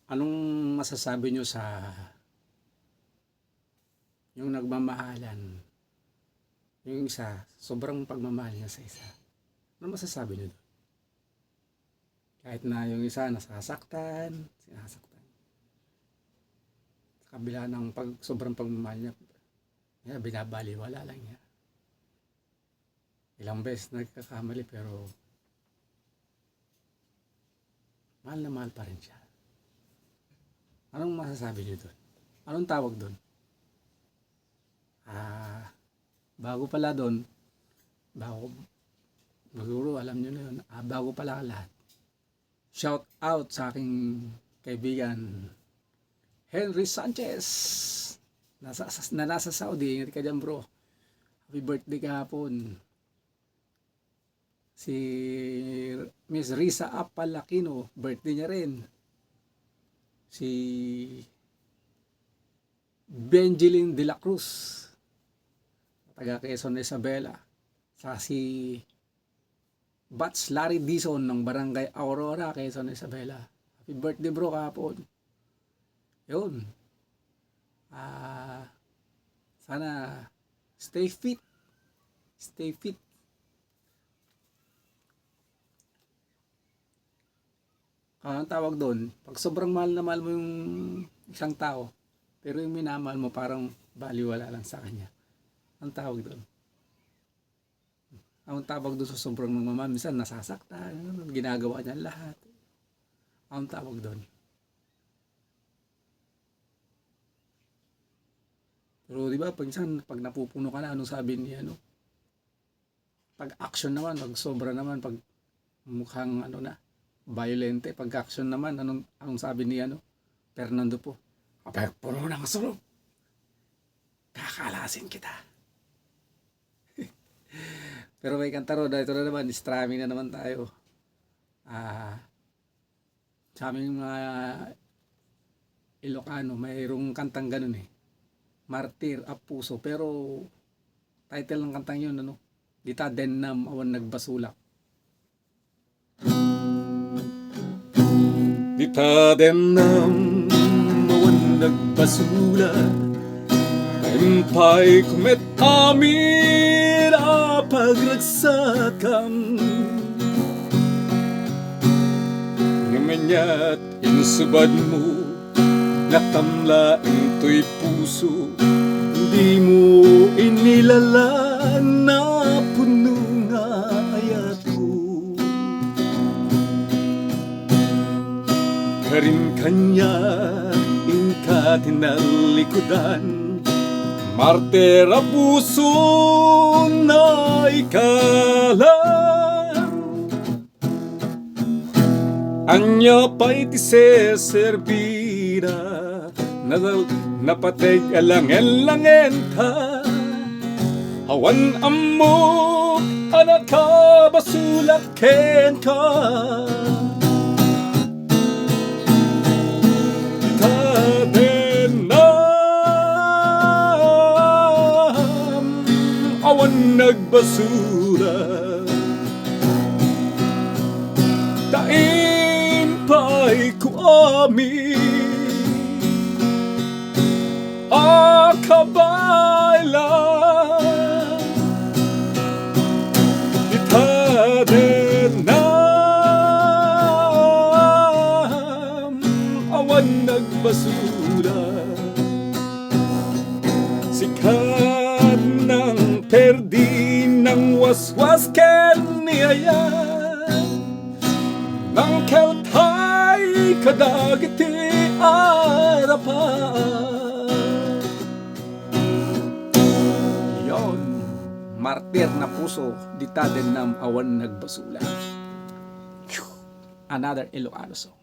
Anong masasabi nyo sa yung nagmamahalan? Yung isa, sobrang pagmamahal niya sa isa. Ano masasabi nyo doon? Kahit na yung isa nasasaktan, sinasaktan. Sa kabila ng sobrang pagmamahal niya, binabaliwala lang niya. Ilang beses nagkakamali pero mahal na mahal pa rin siya. Anong masasabi niyo doon? Anong tawag doon? Bago pala doon, siguro alam niyo na yun, bago pala lahat. Shout out sa aking kaibigan, Henry Sanchez, na nasa Saudi. Ingat ka dyan, bro. Happy birthday kahapon. Si Miss Risa Apalakino, birthday niya rin. Si Benjeline de la Cruz, taga Quezon Isabela. Sa si Bats Larry Dizon ng Barangay Aurora, Quezon Isabela. Happy birthday, bro, kahapon. Yun. Sana stay fit. Stay fit. Ang tawag doon, pag sobrang mahal na mahal mo yung isang tao, pero yung minamahal mo parang baliwala lang sa kanya. Ang tawag doon. Ang tawag doon sa sobrang magmamahal, minsan nasasaktan, ginagawa niya lahat. Ang tawag doon. Pero di ba, pag napupuno ka na, anong sabi niya, ano? Pag action naman, pag sobra naman, pag mukhang violente, pag action naman, anong sabi ni Fernando po? Kapag puno ng sulog, kakalasin kita. Pero may kanta ro, ito na naman, strumming na naman tayo. Sa aming mga Ilocano, mayroong kantang ganun Martir a Puso. Pero title ng kantang yun, Dita Dennam Awan Nagbasulak. Dita Dennam Awan Nagbasulak, Impay kumet amin pagragsakan, ngamenyat insubad mo, natamlain to'y puso, di mo inilala na puno nga ayat ko. Karin kanya inka tinalikudan, Martir a Puso na ikalan, anya pa'y ti serbira, napatay alangen-langen ka, awan amok anak ka basulaken ka. Awan nagbasura, taimpay ko amin akabaylan, itadenam awan nagbasura, sikat ng perdi ng waswas ken niayan, ng keltay kadagiti arapan. Yon, Martir na Puso, Dita Dennam Awan Nagbasula. Another Ilocano song.